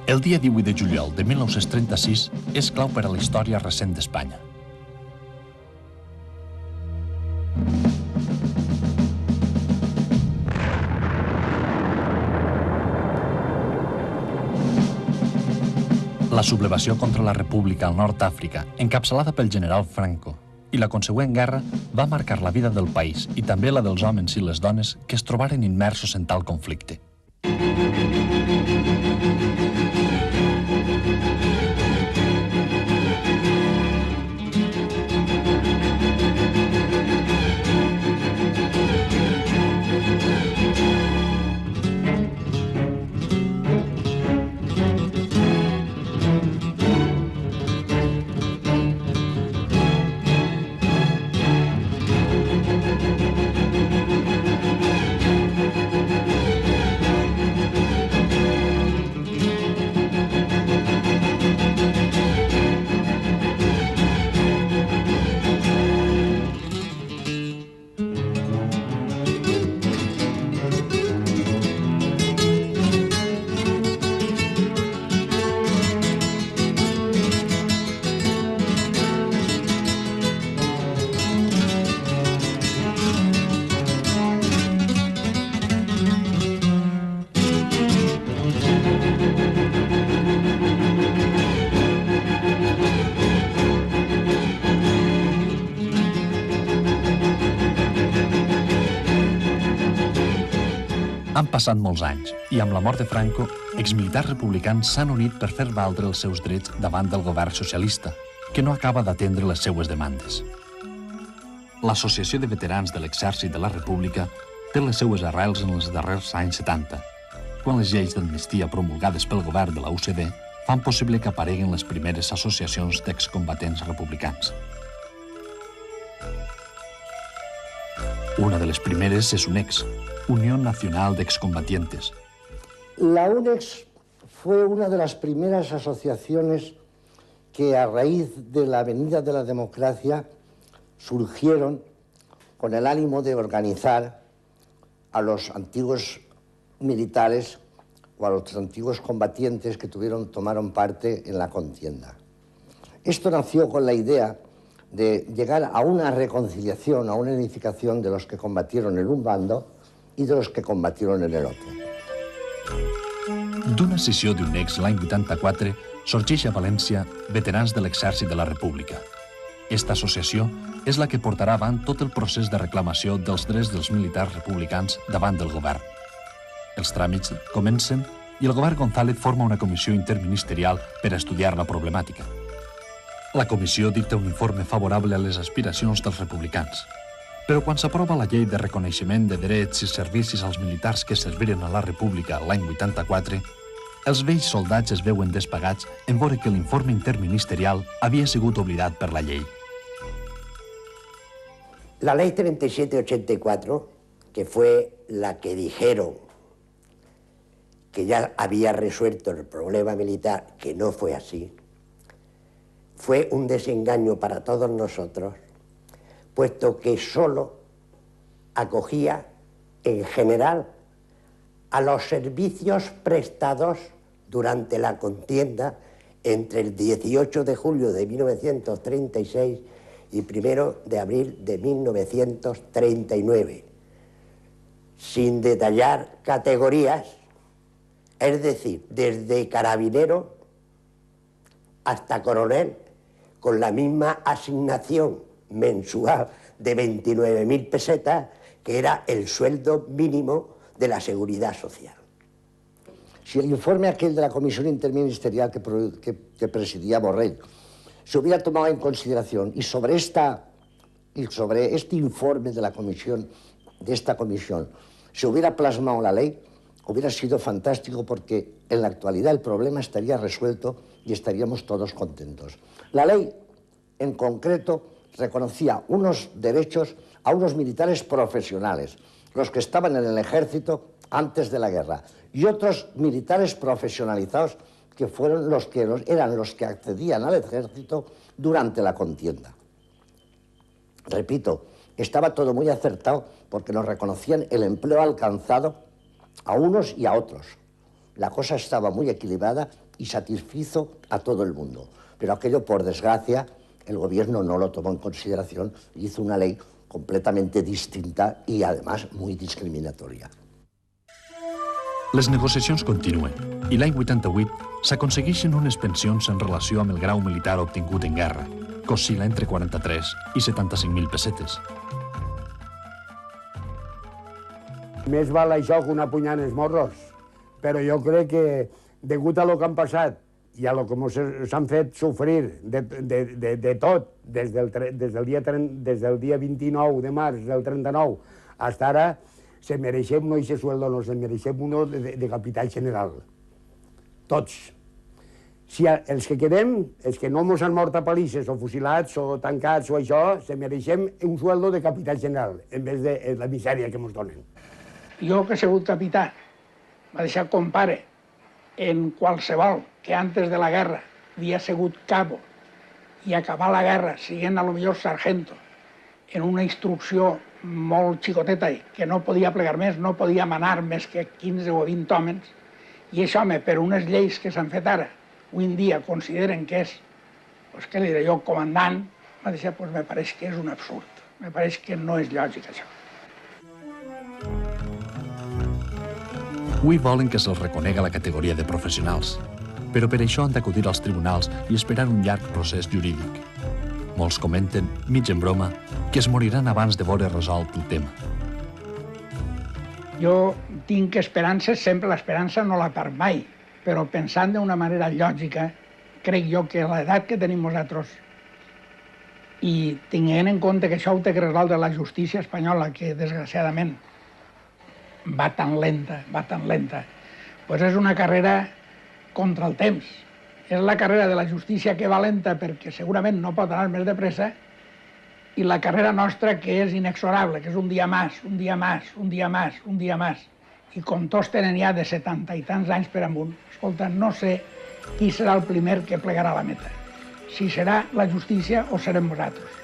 El dia 18 de juliol de 1936 és clau per a la història recent d'Espanya. La sublevació contra la República al nord d'Àfrica, encapçalada pel general Franco, i la consegüent guerra va marcar la vida del país i també la dels homes i les dones que es trobaren immersos en tal conflicte. Han passat molts anys i amb la mort de Franco, exmilitars republicans s'han unit per fer valdre els seus drets davant del govern socialista, que no acaba d'atendre les seues demandes. L'Associació de Veterans de l'Exèrcit de la República té les seues arrels en els darrers anys 70, quan les lleis d'amnistia promulgades pel govern de la UCD fan possible que apareguin les primeres associacions d'excombatents republicans. Una de les primeres és UNEX, Unión Nacional de Excombatientes. La UNEX fue una de las primeras asociaciones que a raíz de la venida de la democracia surgieron con el ánimo de organizar a los antiguos militares o a los antiguos combatientes que tomaron parte en la contienda. Esto nació con la idea de llegar a una reconciliación, a una unificación de los que combatieron en un bando i dels que combatieron en el otro. D'una sessió d'UNEX l'any 84 sorgeix a València Veterans de l'Exèrcit de la República. Esta associació és la que portarà avant tot el procés de reclamació dels drets dels militars republicans davant del govern. Els tràmits comencen i el govern González forma una comissió interministerial per a estudiar la problemàtica. La comissió dicta un informe favorable a les aspiracions dels republicans. Però quan s'aprova la llei de reconeixement de drets i servicis als militars que serviren a la República l'any 84, els vells soldats es veuen despagats en veure que l'informe interministerial havia sigut oblidat per la llei. La ley 3784, que fue la que dijeron que ya había resuelto el problema militar, que no fue así, fue un desengaño para todos nosotros, puesto que solo acogía, en general, a los servicios prestados durante la contienda entre el 18 de julio de 1936 y 1 de abril de 1939, sin detallar categorías, es decir, desde carabinero hasta coronel, con la misma asignación mensual de 29.000 pesetas, que era el sueldo mínimo de la seguridad social. Si el informe aquel de la comisión interministerial que presidía Borrell se hubiera tomado en consideración y sobre este informe de la comisión, de esta comisión, se hubiera plasmado la ley, hubiera sido fantástico porque en la actualidad el problema estaría resuelto y estaríamos todos contentos. La ley, en concreto, reconocía unos derechos a unos militares profesionales, los que estaban en el ejército antes de la guerra, y otros militares profesionalizados que eran los que accedían al ejército durante la contienda. Repito, estaba todo muy acertado porque nos reconocían el empleo alcanzado a unos y a otros. La cosa estaba muy equilibrada y satisfizo a todo el mundo. Pero aquello, por desgracia, el gobierno no lo tomó en consideración y hizo una ley completamente distinta y, además, muy discriminatoria. Les negociacions continuen i l'any 88 s'aconsegueixen unes pensions en relació amb el grau militar obtingut en guerra, que oscil·la entre 43 i 75.000 pessetes. Més val això que una punyada en els morros, però jo crec que, degut a lo que han passat i a lo que s'han fet sofrir de tot, des del dia 29 de març del 39 fins ara, se mereixem no aquest sueldo, no, se mereixem uno de capità general. Tots. Si els que quedem, els que no ens han mort a palisses o fusilats o tancats o això, se mereixem un sueldo de capità general, en vez de la misèria que ens donen. Jo, que he sigut capità, m'ha deixat com pare en qualsevol que antes de la guerra havia sigut cabo i acabar la guerra siguent a lo millor sargento en una instrucció molt xicoteta i que no podia plegar més, no podia manar més que 15 o 20 homes, i això, home, per unes lleis que s'han fet ara, avui en dia consideren que és, doncs què li diré jo, comandant, m'ha deixat, doncs me pareix que és un absurd, me pareix que no és lògic això. Avui volen que se'ls reconega la categoria de professionals, però per això han d'acudir als tribunals i esperar un llarg procés jurídic. Molts comenten, mig en broma, que es moriran abans de veure resolt el tema. Jo tinc esperances, sempre l'esperança no la perd mai, però pensant d'una manera lògica, crec jo que a l'edat que tenim nosaltres i tinguent en compte que això ho té que resoldre la justícia espanyola, que desgraciadament va tan lenta, doncs és una carrera contra el temps. És la carrera de la justícia que va lenta perquè segurament no pot anar més de pressa i la carrera nostra que és inexorable, que és un dia més, un dia més, un dia més, un dia més. I com tots tenen ja de 70 i tants anys per amunt, escolta, no sé qui serà el primer que plegarà la meta. Si serà la justícia o serem nosaltres.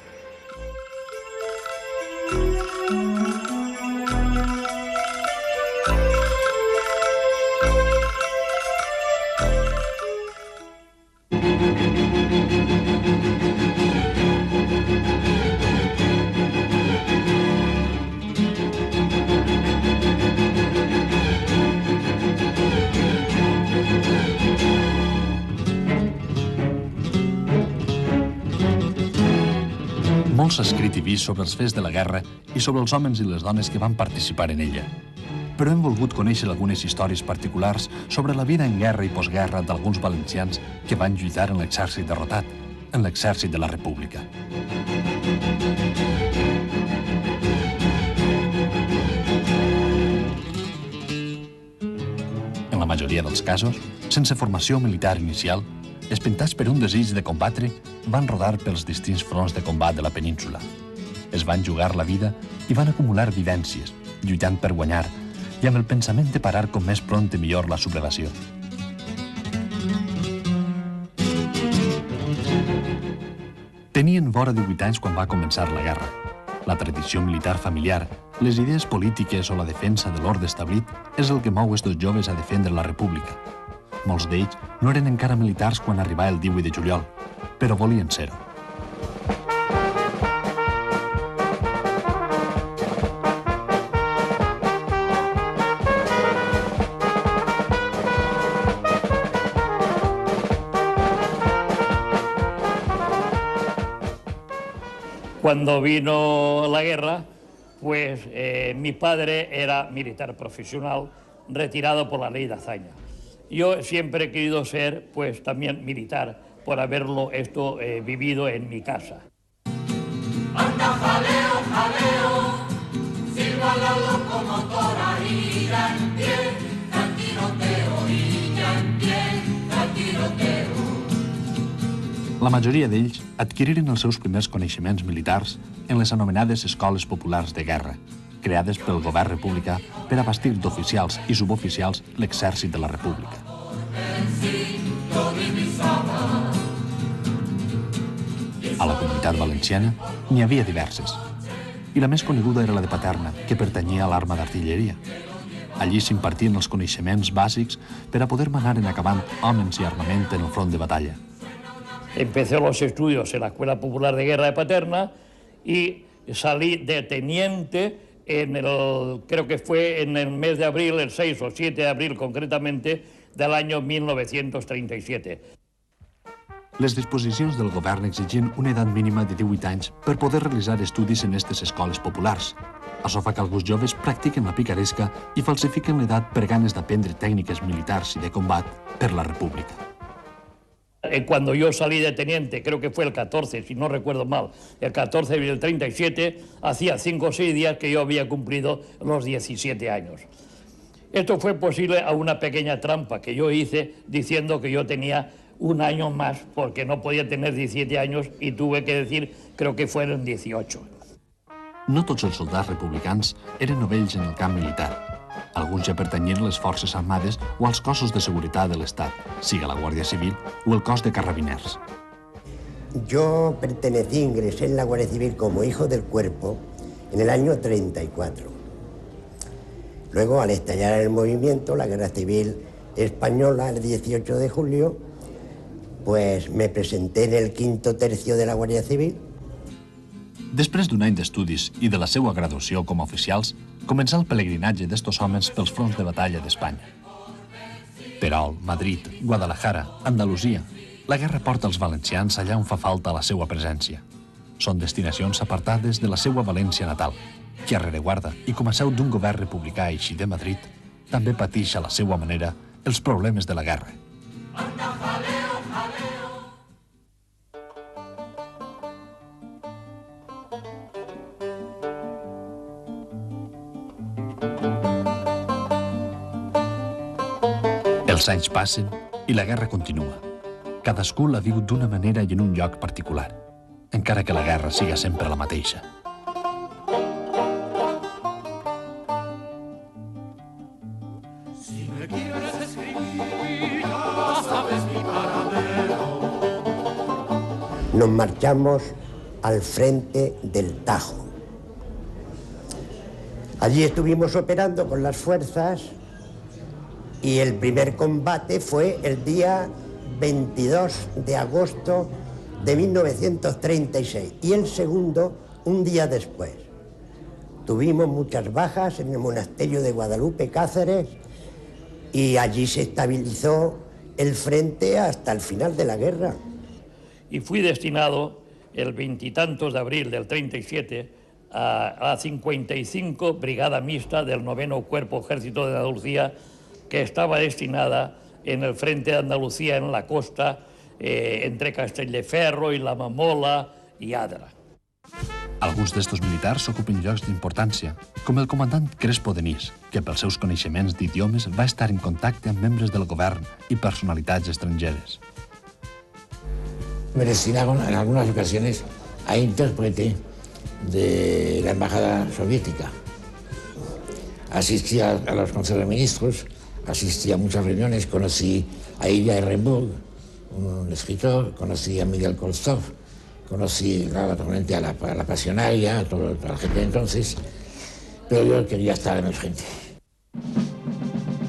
Molt s'ha escrit i vist sobre els fets de la guerra i sobre els homes i les dones que van participar en ella. Però hem volgut conèixer algunes històries particulars sobre la vida en guerra i postguerra d'alguns valencians que van lluitar en l'exèrcit derrotat, en l'exèrcit de la República. En la majoria dels casos, sense formació militar inicial, espentats per un desig de combatre, van rodar pels distints fronts de combat de la península. Es van jugar la vida i van acumular vivències, lluitant per guanyar, i amb el pensament de parar com més pront i millor la sublevació. Tenien vora 18 anys quan va començar la guerra. La tradició militar familiar, les idees polítiques o la defensa de l'ordre establit és el que mou estos joves a defendre la República. Molts d'ells no eren encara militars quan arribà el 18 de juliol, però volien ser-ho. Cuando vino la guerra, pues mi padre era militar profesional, retirado por la ley de hazaña. Yo siempre he querido ser, pues, también militar, por haberlo vivido en mi casa. Anda, jaleo, jaleo, silba la locomotora, ira en pie, al tiroteo, ira en pie, al tiroteo. La majoria d'ells adquiriren els seus primers coneixements militars en les anomenades escoles populars de guerra, creades pel govern republicà per abastir d'oficials i suboficials l'exèrcit de la República. A la comunitat valenciana n'hi havia diverses, i la més coneguda era la de Paterna, que pertanyia a l'arma d'artilleria. Allí s'impartien els coneixements bàsics per a poder manar en acabant homes i armament en el front de batalla. Empecé los estudios en la Escuela Popular de Guerra de Paterna y salí de teniente creo que fue en el mes de abril, el 6 o 7 de abril concretamente, del año 1937. Les disposicions del govern exigien una edat mínima de 18 anys per poder realitzar estudis en aquestes escoles populars. Això fa que alguns joves practiquen la picaresca i falsifiquen l'edat per ganes d'aprendre tècniques militars i de combat per la República. Cuando yo salí de teniente, creo que fue el 14, si no recuerdo mal, el 14 del 37, hacía 5 o 6 días que yo había cumplido los 17 años. Esto fue posible a una pequeña trampa que yo hice diciendo que yo tenía un año más porque no podía tener 17 años y tuve que decir, creo que fueron 18. No tots els soldats republicans eren novells en el camp militar. Alguns ja pertanyien a les forces armades o als cossos de seguretat de l'Estat, siga la Guàrdia Civil o el cos de carrabiners. Yo pertenecí, ingresé en la Guardia Civil como hijo del cuerpo en el año 34. Luego, al estallar el movimiento, la Guerra Civil Española, el 18 de julio, pues me presenté en el 5º tercio de la Guardia Civil. Després d'un any d'estudis i de la seva graduació com a oficials, començà el pelegrinatge d'estos homes pels fronts de batalla d'Espanya. Terol, Madrid, Guadalajara, Andalusia... La guerra porta els valencians allà on fa falta la seva presència. Són destinacions apartades de la seva València natal, que a rereguarda i com a seu d'un govern republicà així de Madrid, també pateix a la seva manera els problemes de la guerra. Els anys passen i la guerra continua. Cadascú la viu d'una manera i en un lloc particular, encara que la guerra siga sempre la mateixa. Si me quieres escribir, ya sabes mi paradero. Nos marchamos al frente del Tajo. Allí estuvimos operando con las fuerzas y el primer combate fue el día 22 de agosto de 1936 y el segundo un día después. Tuvimos muchas bajas en el monasterio de Guadalupe, Cáceres, y allí se estabilizó el frente hasta el final de la guerra. Y fui destinado el 20 y tantos de abril del 37 a la 55 Brigada Mixta del 9º Cuerpo Ejército de Andalucía, que estaba destinada en el frente de Andalucía, en la costa, entre Castelldeferro i la Mamola i Adra. Alguns d'estos militars ocupen llocs d'importància, com el comandant Crespo Denis, que pels seus coneixements d'idiomes va estar en contacte amb membres del govern i personalitats estrangeres. Me destinaron en algunas ocasiones a intérprete de la embajada soviética. Asistía a los consejos de ministros, asistí a muchas reuniones, conocí a Ilya Ehrenburg, un escritor, conocí a Miguel Kolstov, conocí naturalmente a la Pasionaria, a toda la gente de entonces, pero yo quería estar en el frente.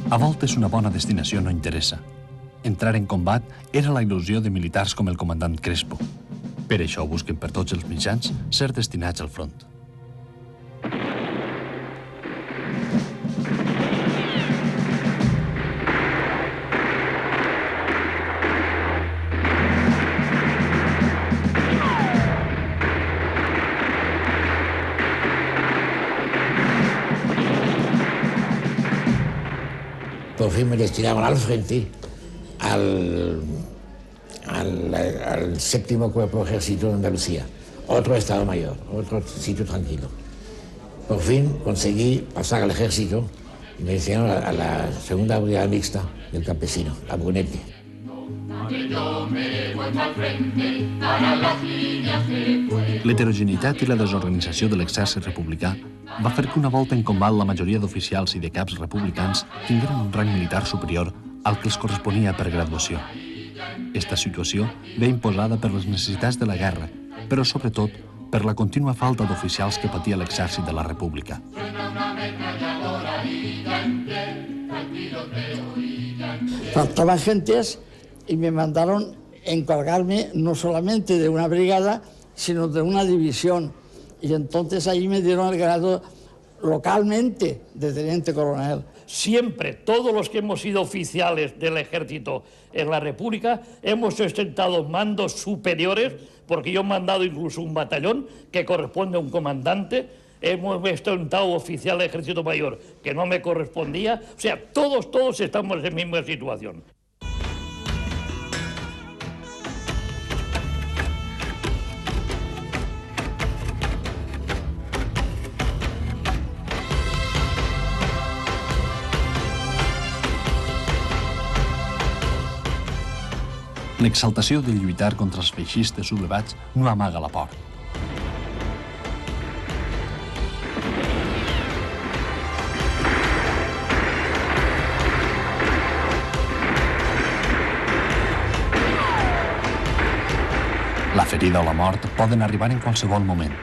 A voltes una bona destinació no interessa. Entrar en combat era la il·lusió de militars com el comandant Crespo. Per això busquen per tots els mitjans ser destinats al front. Por fin me destinaron al frente al 7º Cuerpo Ejército de Andalucía, otro Estado Mayor, otro sitio tranquilo. Por fin conseguí pasar al ejército y me destinaron a la 2ª Brigada Mixta del Campesino, a Brunete. L'heterogeneïtat i la desorganització de l'exèrcit republicà va fer que una volta en combat la majoria d'oficials i de caps republicans tingueren un rang militar superior al que els corresponia per graduació. Esta situació ve imposada per les necessitats de la guerra, però sobretot per la contínua falta d'oficials que patia l'exèrcit de la República. Suena una ametralladora y ya empieza Faltaban gentes y me mandaron encargarme no solamente de una brigada, sino de una división. Y entonces ahí me dieron el grado localmente de teniente coronel. Siempre, todos los que hemos sido oficiales del ejército en la República, hemos ostentado mandos superiores, porque yo he mandado incluso un batallón que corresponde a un comandante, hemos ostentado oficial del ejército mayor que no me correspondía, o sea, todos estamos en la misma situación. L'exaltació de lluitar contra els feixistes sublevats no amaga la por. La ferida o la mort poden arribar en qualsevol moment.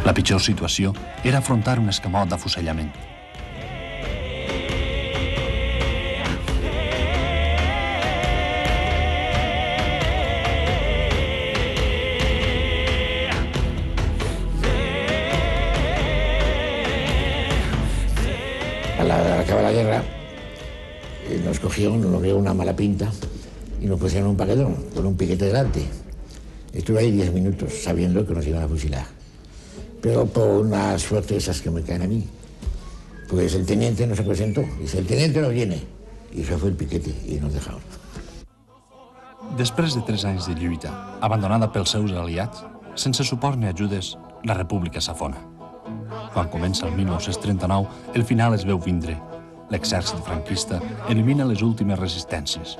La pitjor situació era afrontar un escamot d'afusellament. Al acabar la guerra, nos cogieron, nos vio una mala pinta y nos pusieron un paquetón con un piquete delante. Estuve ahí 10 minutos sabiendo que nos iban a fusilar. Pero por una suerte de esas que me caen a mí, pues el teniente no se presentó. Dice, el teniente no viene. I això fue el piquete i nos dejaron. Després de 3 anys de lluita, abandonada pels seus aliats, sense suport ni ajudes, la república s'afona. Quan comença el 1939, el final es veu vindre. L'exèrcit franquista elimina les últimes resistències.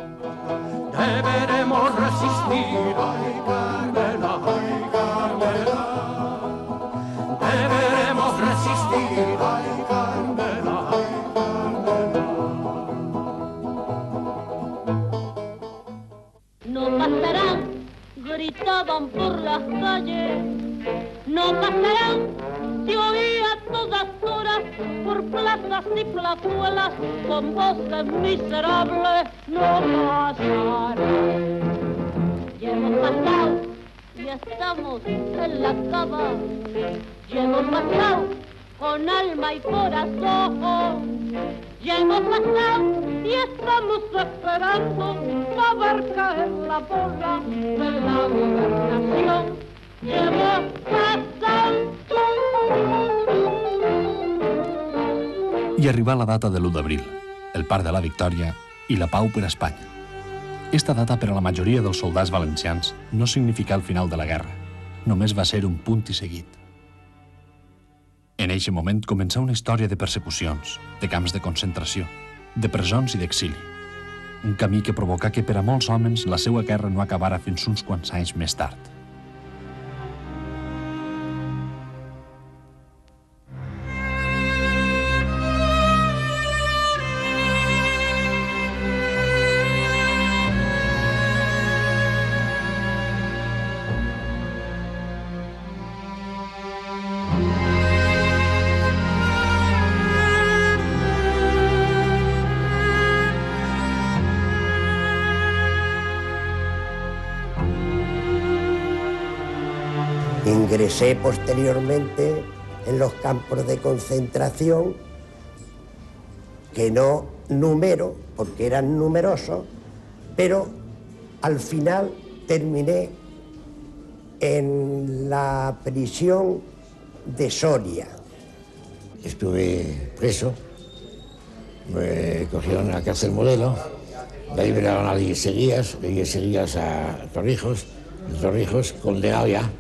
Deberemos resistir, ay Carmela, ay Carmela. Deberemos resistir, ay Carmela, ay Carmela. No pasarán, gritaban por las calles. No pasarán, se oía a todas horas por plazas y plazuelas con voces miserables. No pasarán. Ya hemos pasado y estamos en la cama. Ya hemos pasado con alma y corazón. Ya hemos pasado y estamos esperando saber caer la bola de la gobernación. Ya hemos pasado. I arriba la data de l'1 d'abril, el Parc de la Victòria i la pau per a Espanya. Esta data per a la majoria dels soldats valencians no significa el final de la guerra, només va ser un punt i seguit. En eixe moment comença una història de persecucions, de camps de concentració, de presons i d'exili. Un camí que provoca que per a molts homes la seva guerra no acabara fins uns quants anys més tard. Ingresé posteriormente en los campos de concentración, que no numero, porque eran numerosos, pero al final terminé en la prisión de Soria. Estuve preso, me cogieron a la cárcel Modelo, de ahí me dieron a 10 seguidas a Torrijos, en Torrijos, condenado ya,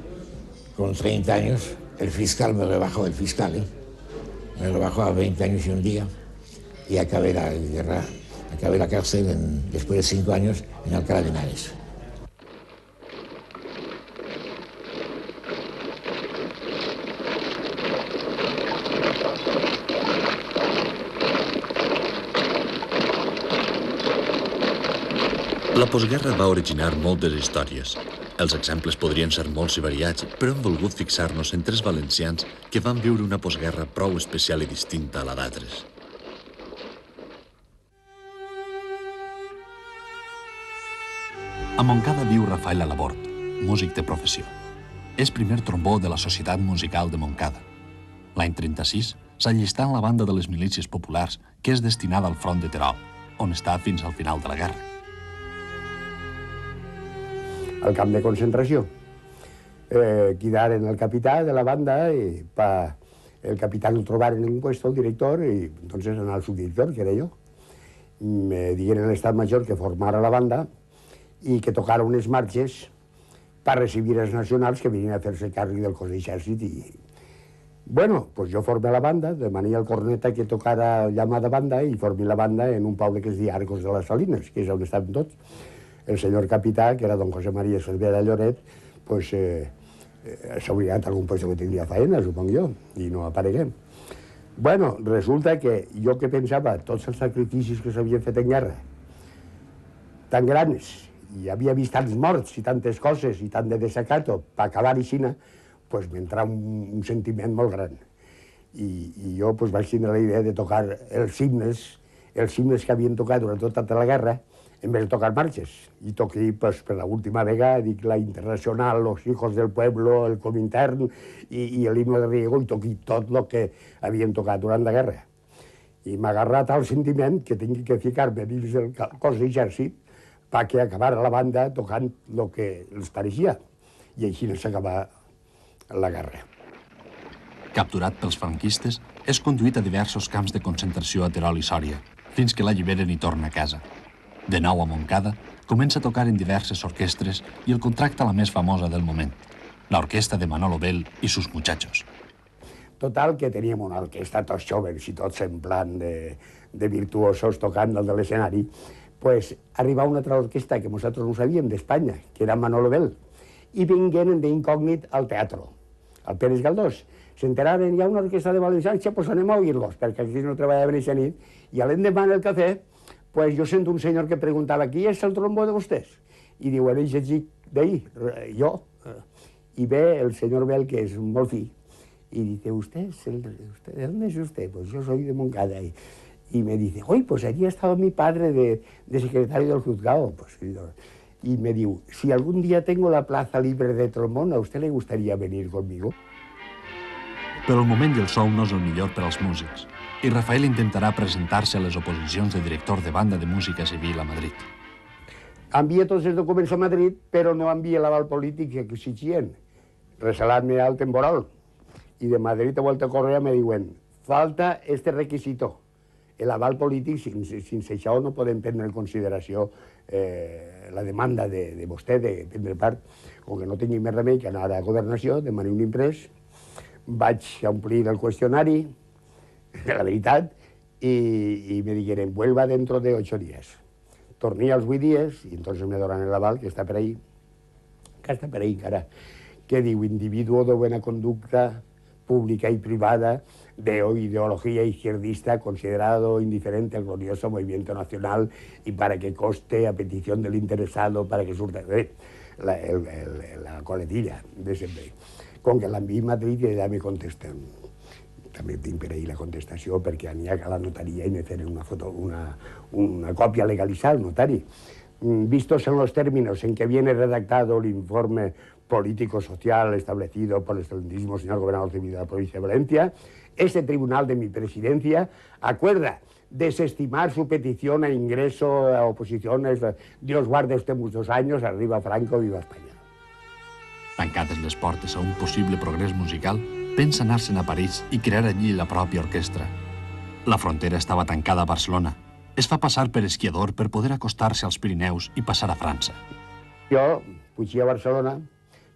con 30 años. El fiscal me rebajó, me rebajó a 20 años y un día, y acabé la guerra, acabé la cárcel después de 5 años en Alcalá de Henares. La postguerra va originar moltes històries. Els exemples podrien ser molts i variats, però hem volgut fixar-nos en 3 valencians que van viure una postguerra prou especial i distinta a la d'altres. A Montcada viu Rafael Alabort, músic de professió. És primer trombó de la Societat Musical de Montcada. L'any 36 s'allistà en la banda de les milícies populars que és destinada al front de Terol, on està fins al final de la guerra. Al camp de concentració. Quedaren el capità de la banda i el capità el trobaren en un puesto, el director, i entonces anà el subdirector, que era jo. Me digueren a l'estat major que formara la banda i que tocara unes marxes per recibir els nacionals que venien a fer-se càrrec del cos d'exèrcit. Bueno, pues jo formé la banda, demané al corneta que tocara llamada banda i formé la banda en un poble que es deia Arcos de les Salines, que és on estaven tots. El senyor capità, que era don José María Cervera Lloret, pues s'hauria anat a algun lloc que tindria faena, supong jo, i no apareguem. Bueno, resulta que jo que pensava tots els sacrificis que s'havien fet en guerra, tan grans, i havia vist tants morts i tantes coses i tant de desacato per acabar aixina, pues m'entrà un sentiment molt gran. I jo pues, vaig tindre la idea de tocar els himnes que havien tocat durant tota la guerra, en vez de tocar marxes. I toqué pues, per l'última vegada, dic, la Internacional, Los Hijos del Pueblo, el Comintern i l'himne de Riego, i toqué tot el que havien tocat durant la guerra. I m'ha agarrat el sentiment que tingui que ficar-me dins el cos d'exèrcit perquè acabara la banda tocant el que els pareixia. I així s'acaba la guerra. Capturat pels franquistes, és conduït a diversos camps de concentració a Terol i Sòria, fins que l'alliberen i torna a casa. De nou a Montcada, comença a tocar en diverses orquestres i el contracta la més famosa del moment, l'orquestra de Manolo Bell i sus muchachos. Total, que teníem una orquestra tots joves i tots en plan de virtuosos tocant el de l'escenari, pues arriba una altra orquestra que nosaltres no sabíem d'Espanya, que era Manolo Bell, i vingueren d'incògnit al teatre, al Pérez Galdós. S'enteraven, hi ha una orquestra de valencians, pues anem a oir-los, perquè aquí no treballaven aquesta nit, i a l'endemà en el cafè, pues jo sento un senyor que preguntava qui és el trombó de vostès? I diu, el xic d'ahí, jo. I ve el senyor Bell, que és molt fi, y dice, ¿de dónde es usted? Pues yo soy de Montcada. Y me dice, oye, pues allí ha estado mi padre de secretario del juzgado. Pues, y me dijo, si algún día tengo la plaza libre de trombón, ¿a usted le gustaría venir conmigo? Però el moment i el sou no és el millor per als músics, i Rafael intentarà presentar-se a les oposicions de director de banda de música civil a Madrid. Envia tots els documents a Madrid, però no envia l'aval polític que exigien, resalant-me al temporal. Y de Madrid a vuelta a correo me diuen, falta este requisito. El aval polític, sense això no podem prendre en consideració la demanda de vostè de prendre part. Com que no tenia més remei que anar a Governació, demané un imprès, vaig omplir el qüestionari, de la veritat, y me dijeron, vuelva dentro de 8 días. Torné als 8 dies, i entonces me donan el aval, que està per ahí, encara, que diu, individuo de buena conducta pública y privada de ideología izquierdista considerado indiferente al glorioso movimiento nacional y para que coste a petición del interesado para que surta la coletilla de sempre. Com que l'enviï a Madrid i allà me contesten. També tinc per ahí la contestació perquè aniré a la notaria i me feren una còpia legalitzada al notari. Vistos en los términos en que viene redactado el informe político-social establecido por el excelentísimo señor gobernador civil de la provincia de Valencia, este tribunal de mi presidencia acuerda desestimar su petición a ingreso a oposiciones. Dios guarde usted muchos años, arriba Franco, viva España. Tancades les portes a un possible progrés musical, pensa anar-se'n a París i crear allí la pròpia orquestra. La frontera estava tancada a Barcelona. Es fa passar per esquiador per poder acostar-se als Pirineus i passar a França. Jo puig a Barcelona,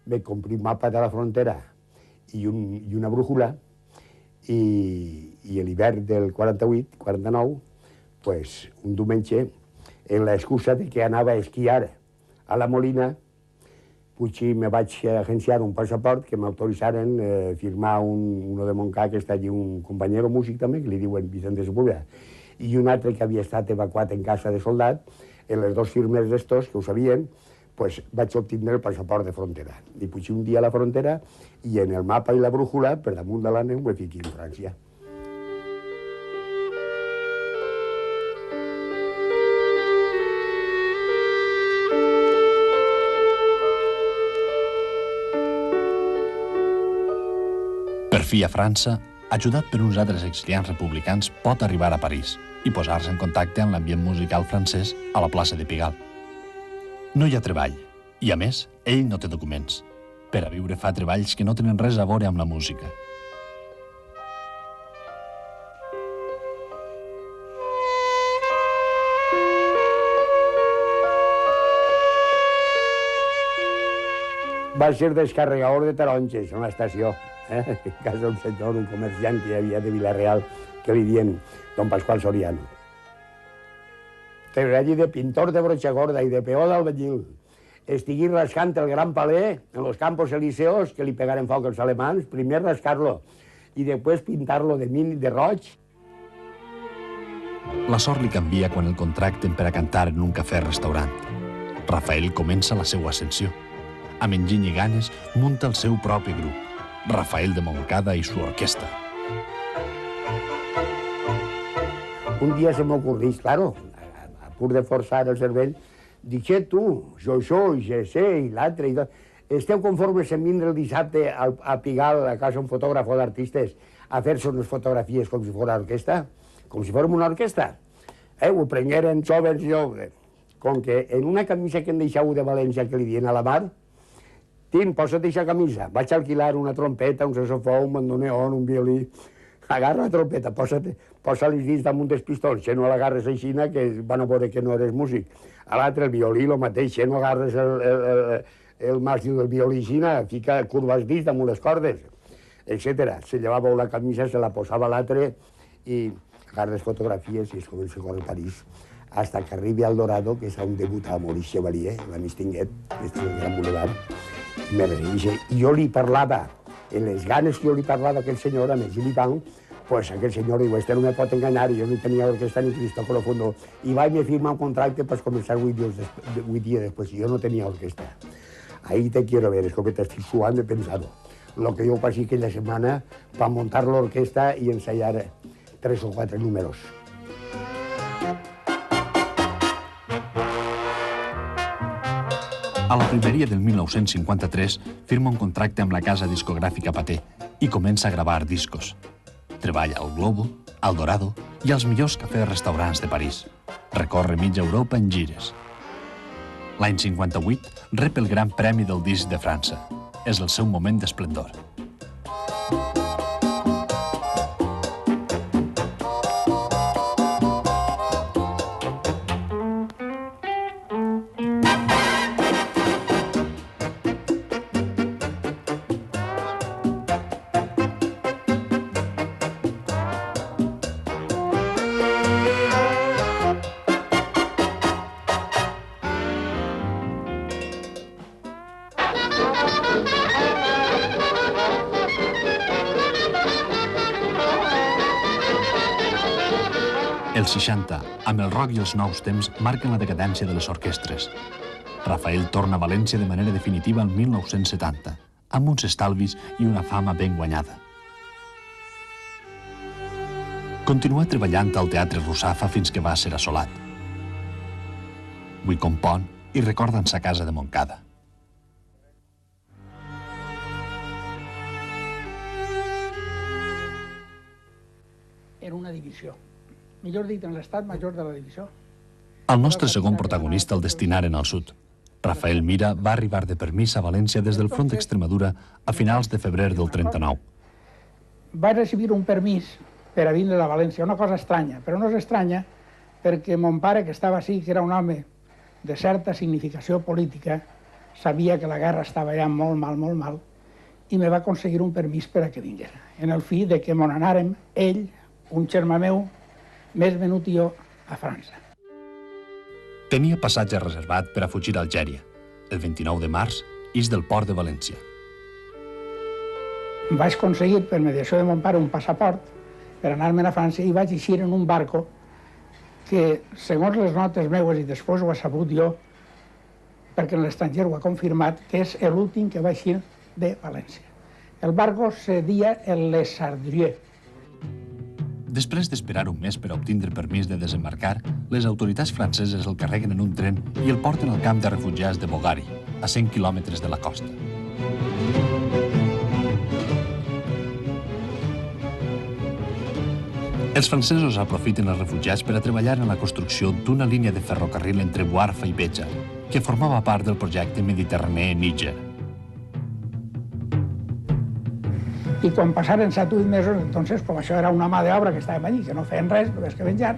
me compré un mapa de la frontera i una brújula, i l'hivern del 48-49, pues, un diumenge, en l'excusa de que anava a esquiar a la Molina, puig me vaig agenciar un passaport que m'autoritzaren a firmar uno de Montcà, que està allí, un companyero músic també, que li diuen Vicente Sepúlveda, i un altre que havia estat evacuat en casa de soldat, en les dos firmes d'estos, que ho sabien, pues vaig obtindre el passaport de frontera. I puig un dia a la frontera i en el mapa i la brújula, per damunt de la neu, me fiqui en França. Per fi a França, ajudat per uns altres exiliats republicans, pot arribar a París i posar-se en contacte amb l'ambient musical francès a la plaça de Pigalle. No hi ha treball, i a més, ell no té documents. Per a viure fa treballs que no tenen res a veure amb la música. Va ser descarregador de taronges a una estació, en casa d'un senyor, un comerciant que hi havia de Vila-real, que li diuen don Pasqual Soriano. Treballí de pintor de brocha gorda i de peó d'albañil. Estigui rascant el gran paler en los campos elíseos que li pegaren foc els alemans, primer rascar-lo i després pintar-lo de min i de roig. La sort li canvia quan el contracten per a cantar en un cafè-restaurant. Rafael comença la seva ascensió. Amb enginy i ganes, munta el seu propi grup, Rafael de Moncada i su orquesta. Un dia se m'ocorrís, claro, a pur de forçar el cervell, dic, tu, jo soy, je sé, i l'altre, i tot. Esteu conformes en vindre el dissabte a Pigalle, a casa un fotògraf d'artistes, a fer-se unes fotografies com si fos orquesta? Com si fórem una orquesta? Ho prengueren jóvens jo, com que en una camisa que em deixau de València que li dien a la mar, Tim, posa't aquesta camisa. Vaig alquilar una trompeta, un saxofó, un bandoneón, un violí. Agarra la trompeta, posa-li dins damunt dels pistols, que no l'agarres així, que van a veure que no eres músic. A l'altre, el violí, el mateix, que no agarres el màstil del violí així, fica curvas dins damunt les cordes, etc. Se llevava la camisa, se la posava a l'altre i agarra les fotografies i es comença a córrer a París. Hasta que arribi al Dorado, que és on debutava Maurice Chevalier, la Mistinguet, que és el Gran Boulevard. I jo li parlava, en les ganes que jo li parlava a aquell senyor, a més Gilipang, pues aquell senyor diu, este no me pot enganyar, i jo no tenia orquesta ni Cristo Colofondo, i vaig me firmar un contracte per començar 8 dies després, i jo no tenia orquesta. Ahí te quiero ver, es com que t'estic suant de pensar-ho. Lo que jo pasé aquella setmana per muntar l'orquesta i ensayar 3 o 4 números. A la primeria del 1953 firma un contracte amb la casa discogràfica Paté i comença a gravar discos. Treballa al Globo, al Dorado i als millors cafès-restaurants de París. Recorre mitja Europa en gires. L'any 58 rep el Gran Premi del Disc de França. És el seu moment d'esplendor. Els 60, amb el rock i els nous temps, marquen la decadència de les orquestres. Rafael torna a València de manera definitiva el 1970, amb uns estalvis i una fama ben guanyada. Continua treballant al Teatre Russafa fins que va ser assolat. Avui compon i recorda en sa casa de Moncada. Era una divisió. Millor dit, en l'estat major de la divisió. El nostre segon protagonista el destinaren al sud. Rafael Mira va arribar de permís a València des del front d'Extremadura a finals de febrer del 39. Vaig recibir un permís per a vindre a València, una cosa estranya, però no és estranya perquè mon pare, que estava així, que era un home de certa significació política, sabia que la guerra estava ja molt mal, i me va aconseguir un permís per a que vinguera. En el fi de que mon anàrem, ell, un germà meu, més venut i jo, a França. Tenia passatge reservat per a fugir a Algèria. El 29 de març, ix del port de València. Vaig aconseguir, per mediació de mon pare, un passaport per anar-me'n a França i vaig eixir en un barco que, segons les notes meues, i després ho he sabut jo, perquè l'estranger ho ha confirmat, que és l'últim que va eixir de València. El barco se dia el Les Sardrieux. Després d'esperar un mes per a obtindre permís de desembarcar, les autoritats franceses el carreguen en un tren i el porten al camp de refugiats de Bogari, a 100 quilòmetres de la costa. Els francesos aprofiten els refugiats per a treballar en la construcció d'una línia de ferrocarril entre Buarfa i Béjar, que formava part del projecte Mediterranee-Níger. I quan passaren 7 o 8 mesos, entonces, com això era una mà d'obra que estàvem allí, que no feien res, només que menjar,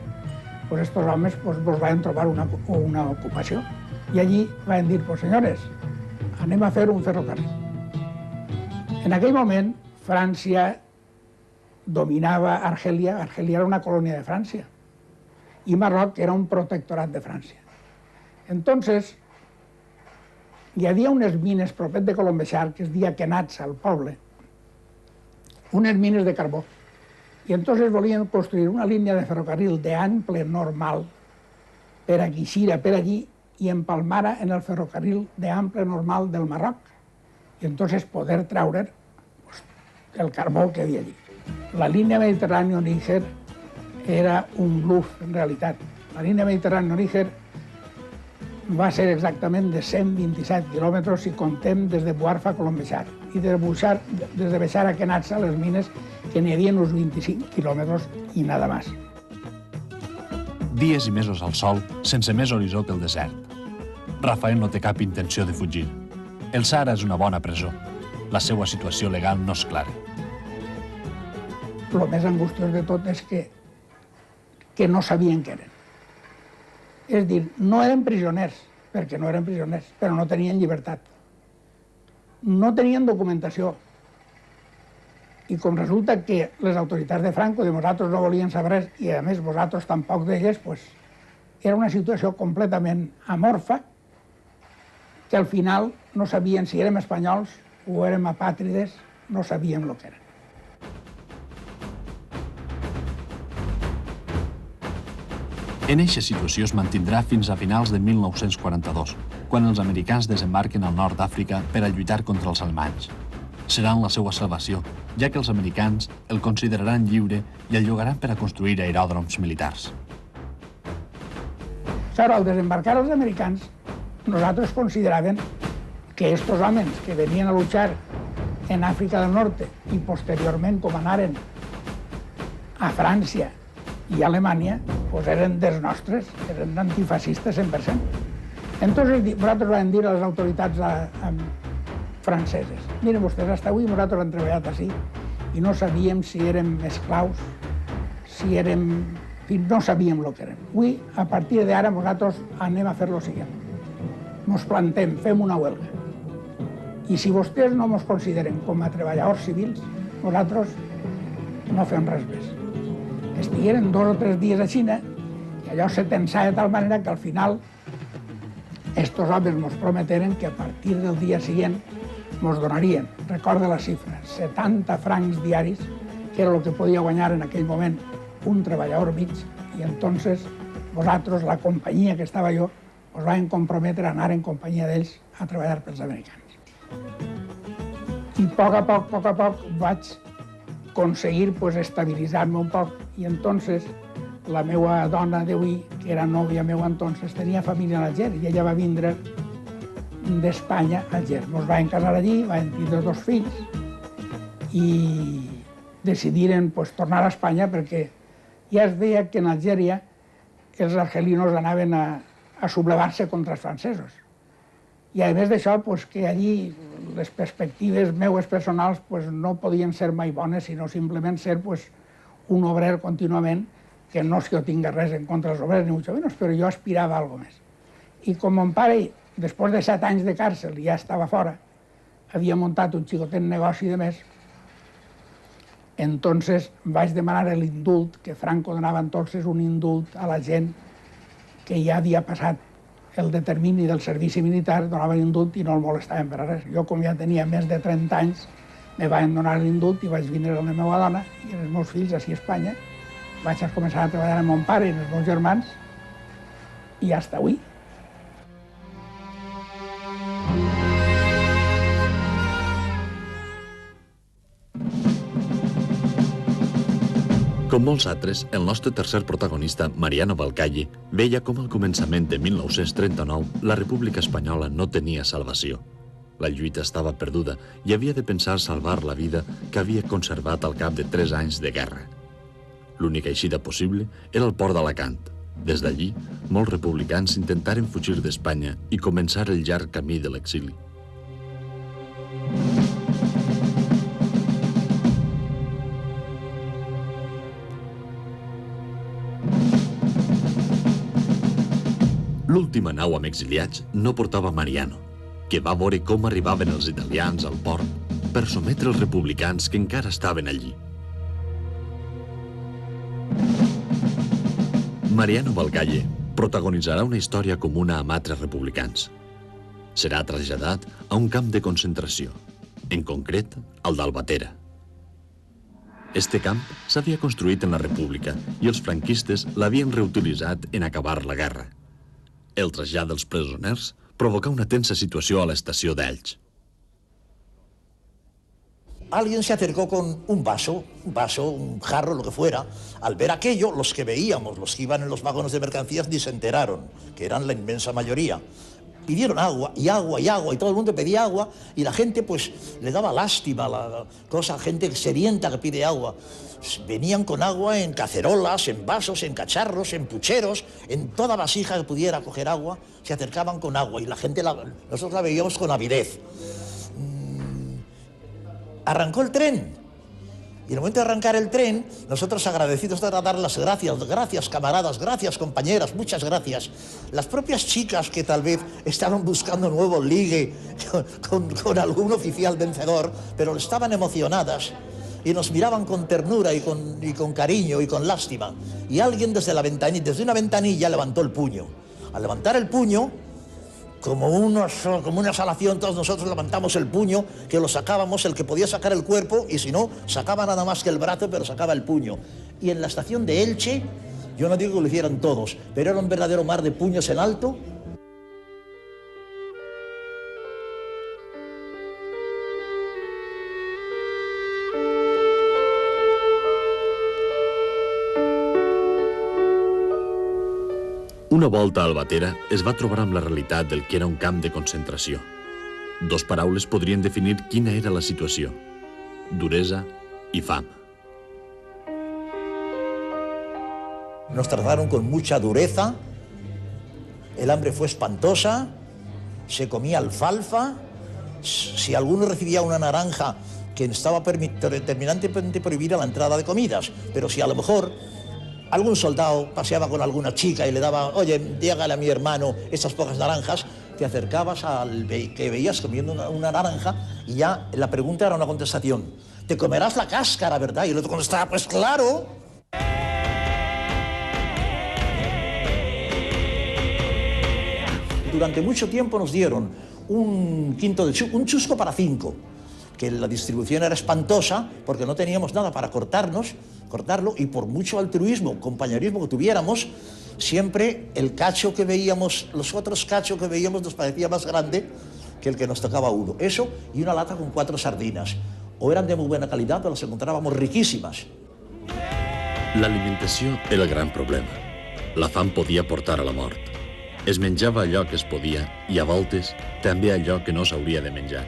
pues estos homes pues van trobar una ocupació. I allí van dir, pues senyores, anem a fer un ferrocarril. En aquell moment, França dominava Argèlia. Argèlia era una colònia de França. I Marroc era un protectorat de França. Entonces, hi havia unes mines propet de Colombeixar, que es deia Quenats, al poble, unes mines de carbó. I entonces volien construir una línia de ferrocarril d'ample normal per a Guixira, per allí, i empalmar en el ferrocarril d'ample normal del Marroc. I entonces poder treure el carbó que havia allí. La línia Mediterrània-Níger era un bluff, en realitat. La línia Mediterrània-Níger va ser exactament de 127 quilòmetres si comptem des de Buarfa a Colombeixar. I des de Beixar a Quenats, a les mines, que n'hi havia uns 25 quilòmetres i nada més. Dies i mesos al sol, sense més horitzó que el desert. Rafael no té cap intenció de fugir. El Sàhara és una bona presó. La seva situació legal no és clara. El més angustiós de tot és que no sabien què eren. És a dir, no eren prisoners, perquè no eren prisoners, però no tenien llibertat. No tenien documentació. I com resulta que les autoritats de Franco de nosaltres no volien saber res, i a més vosaltres tampoc d'elles, pues, era una situació completament amorfa, que al final no sabien si érem espanyols o érem apàtrides, no sabíem el que eren. En eixa situació es mantindrà fins a finals de 1942, quan els americans desembarquen al nord d'Àfrica per a lluitar contra els alemanys. Seran la seva salvació, ja que els americans el consideraran lliure i el llogaran per a construir aeròdroms militars. Però al desembarcar els americans, nosaltres consideraven que estos homes que venien a luchar en Àfrica del Norte i posteriorment com anaren a França i a Alemanya, pues eren dels nostres, eren antifascistes 100%. Entonces nosaltres vam dir a les autoritats franceses, miren vostès, hasta avui nosaltres hem treballat així i no sabíem si érem esclaus, si érem... no sabíem el que érem. Avui, a partir d'ara, nosaltres anem a fer lo següent. Nos plantem, fem una huelga. I si vostès no ens consideren com a treballadors civils, nosaltres no fem res més. Estigueren 2 o 3 dies a Xina i allò se tensava de tal manera que al final estos homes ens prometeren que a partir del dia següent ens donarien, recorda la xifra, 70 francs diaris, que era el que podia guanyar en aquell moment un treballador mig, i entonces vosaltres, la companyia que estava jo, us vam comprometre a anar en companyia d'ells a treballar pels americans. I a poc a poc vaig aconseguir estabilitzar-me un poc, i entonces la meva dona d'avui, que era nòvia meva entonces, tenia família a Alger, i ella va vindre d'Espanya a Alger. Ens vam casar allí, vam tindre 2 fills, i decidiren tornar a Espanya perquè ja es veia que en Algèria els argelinos anaven a sublevar-se contra els francesos. I a més d'això, que allí les perspectives meues personals no podien ser mai bones, sinó simplement ser un obrer contínuament, que no és que jo tingui res en contra dels obrers, ni mucho menos, però jo aspirava a algo més. I com mon pare, després de 7 anys de càrcel, ja estava fora, havia muntat un xicotet negoci de més, entonces vaig demanar l'indult, que Franco donava entonces un indult a la gent que ja havia passat el determini del servici militar, donava l'indult i no el molestaven per a res. Jo, com ja tenia més de 30 anys, me van donar l'indult i vaig vindre amb la meva dona i els meus fills així a Espanya. Vaig començar a treballar amb mon pare i els meus germans i hasta avui. Com molts altres, el nostre tercer protagonista, Mariano Balcalle, veia com al començament de 1939 la República Espanyola no tenia salvació. La lluita estava perduda i havia de pensar salvar la vida que havia conservat al cap de 3 anys de guerra. L'única eixida possible era el port d'Alacant. Des d'allí, molts republicans intentaren fugir d'Espanya i començar el llarg camí de l'exili. L'última nau amb exiliats no portava Mariano, que va veure com arribaven els italians al port per sometre els republicans que encara estaven allí. Mariano Balcalle protagonitzarà una història comuna amb altres republicans. Serà traslladat a un camp de concentració, en concret al d'Albatera. Este camp s'havia construït en la República i els franquistes l'havien reutilitzat en acabar la guerra. El trasllat dels presoners provocà una tensa situació a l'estació d'Elx. Alguien se acercó con un vaso, un jarro, lo que fuera. Al ver aquello, los que veíamos, los que iban en los vagones de mercancías, ni se enteraron, que eran la inmensa mayoría. Pidieron agua, y agua, y agua, y todo el mundo pedía agua, y la gente pues le daba lástima, gente sedienta que pide agua. Venían con agua en cacerolas, en vasos, en cacharros, en pucheros, en toda vasija que pudiera coger agua, se acercaban con agua, y la gente, nosotros la veíamos con avidez. Arrancó el tren. Y en el momento de arrancar el tren, nosotros agradecidos de dar las gracias, gracias camaradas, gracias compañeras, muchas gracias. Las propias chicas que tal vez estaban buscando nuevo ligue con algún oficial vencedor, pero estaban emocionadas y nos miraban con ternura y con cariño y con lástima. Y alguien desde una ventanilla levantó el puño. Al levantar el puño, como una salación, todos nosotros levantamos el puño, que lo sacábamos, el que podía sacar el cuerpo, y si no, sacaba nada más que el brazo, pero sacaba el puño. Y en la estación de Elche, yo no digo que lo hicieran todos, pero era un verdadero mar de puños en alto. Una volta a Albatera es va trobar amb la realitat del que era un camp de concentració. 2 paraules podrien definir quina era la situació: duresa y fam. Nos trataron con mucha dureza, el hambre fue espantosa, se comía alfalfa, si alguno recibía una naranja que estaba terminantemente prohibida la entrada de comidas, pero si a lo mejor algún soldado paseaba con alguna chica y le daba, oye, dígale a mi hermano estas pocas naranjas, te acercabas al que veías comiendo una naranja y ya la pregunta era una contestación. Te comerás la cáscara, ¿verdad? Y el otro contestaba, pues claro. Durante mucho tiempo nos dieron un chusco para 5, que la distribución era espantosa porque no teníamos nada para cortarlo, y por mucho altruismo, compañerismo que tuviéramos, siempre el cacho que veíamos, los otros cachos que veíamos nos parecía más grande que el que nos tocaba uno. Eso y una lata con 4 sardinas. O eran de muy buena calidad o las encontrábamos riquísimas. L'alimentació era el gran problema. La fam podia portar a la mort. Es menjava allò que es podia i a voltes també allò que no s'hauria de menjar.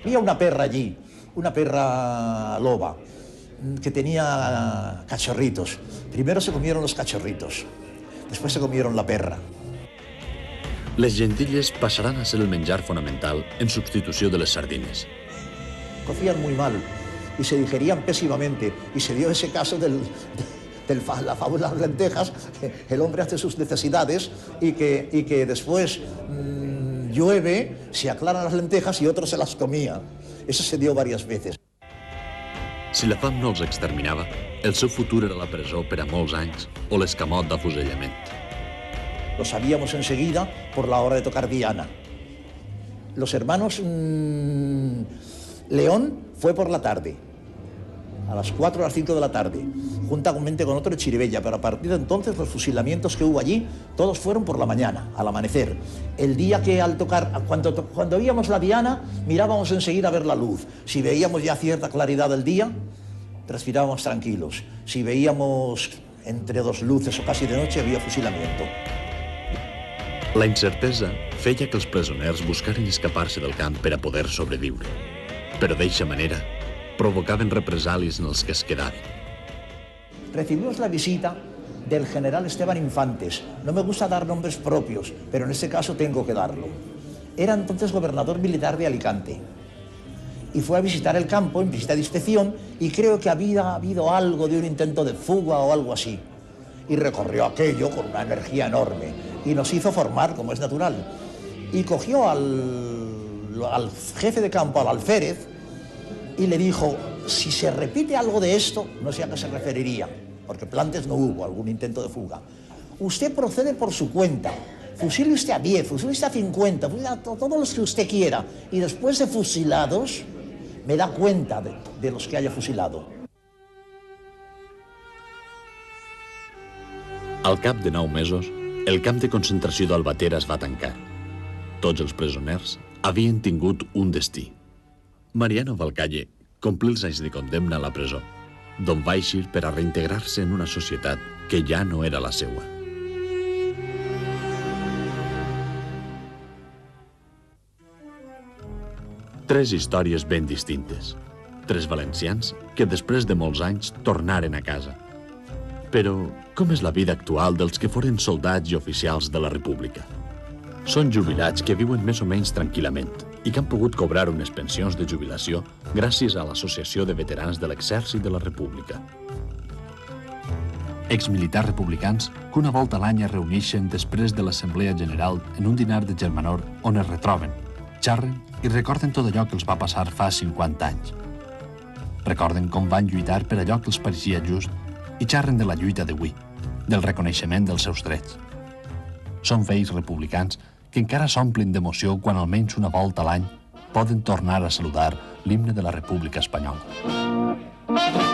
Había una perra allí, una perra loba, que tenía cachorritos. Primero se comieron los cachorritos, después se comieron la perra. Les lentilles passaran a ser el menjar fonamental en substitució de les sardines. Cocían muy mal y se digerían pésimamente, y se dio ese caso de la fábula de las lentejas, que el hombre hace sus necesidades y que después llueve, se aclaran las lentejas y otro se las comía. Eso se dio varias veces. Si la fam no els exterminava, el seu futur era la presó per a molts anys o l'escamot d'afusellament. Lo sabíamos enseguida por la hora de tocar Diana. Los hermanos León fue por la tarde, a las 4 o las 5 de la tarde. juntamente con otro de Chirivella, pero a partir de entonces los fusilamientos que hubo allí, todos fueron por la mañana, al amanecer. El día que al tocar, cuando veíamos la diana, mirábamos enseguida a ver la luz. Si veíamos ya cierta claridad del día, respirábamos tranquilos. Si veíamos entre dos luces o casi de noche, havia fusilamiento. La incertesa feia que els presoners buscaren escapar-se del camp per a poder sobreviure, però d'eixa manera provocaven represàlies en els que es quedaven. Recibimos la visita del general Esteban Infantes. No me gusta dar nombres propios, pero en este caso tengo que darlo. Era entonces gobernador militar de Alicante. Y fue a visitar el campo en visita de inspección y creo que había habido algo de un intento de fuga o algo así. Y recorrió aquello con una energía enorme y nos hizo formar, como es natural. Y cogió al jefe de campo, al alférez, y le dijo, si se repite algo de esto, no sé a qué se referiría, porque plantes no hubo, algún intento de fuga. Usted procede por su cuenta, fusile usted a 10, fusile usted a 50, fusile a todos los que usted quiera, y después de fusilados, me da cuenta de los que haya fusilado. Al cap de 9 mesos, el camp de concentració d'Albatera es va tancar. Tots els presoners havien tingut un destí. Mariano Valcalle complí els anys de condemna a la presó, d'on va eixir per a reintegrar-se en una societat que ja no era la seua. Tres històries ben distintes. Tres valencians que després de molts anys tornaren a casa. Però com és la vida actual dels que foren soldats i oficials de la República? Són jubilats que viuen més o menys tranquil·lament i que han pogut cobrar unes pensions de jubilació gràcies a l'Associació de Veterans de l'Exèrcit de la República. Exmilitars republicans que una volta a l'any es reuneixen després de l'Assemblea General en un dinar de Germanor on es retroben, xarren i recorden tot allò que els va passar fa 50 anys. Recorden com van lluitar per allò que els pareixia just i xarren de la lluita d'avui, del reconeixement dels seus drets. Són vells republicans que encara s'omplen d'emoció quan almenys una volta a l'any poden tornar a saludar l'himne de la República Espanyola.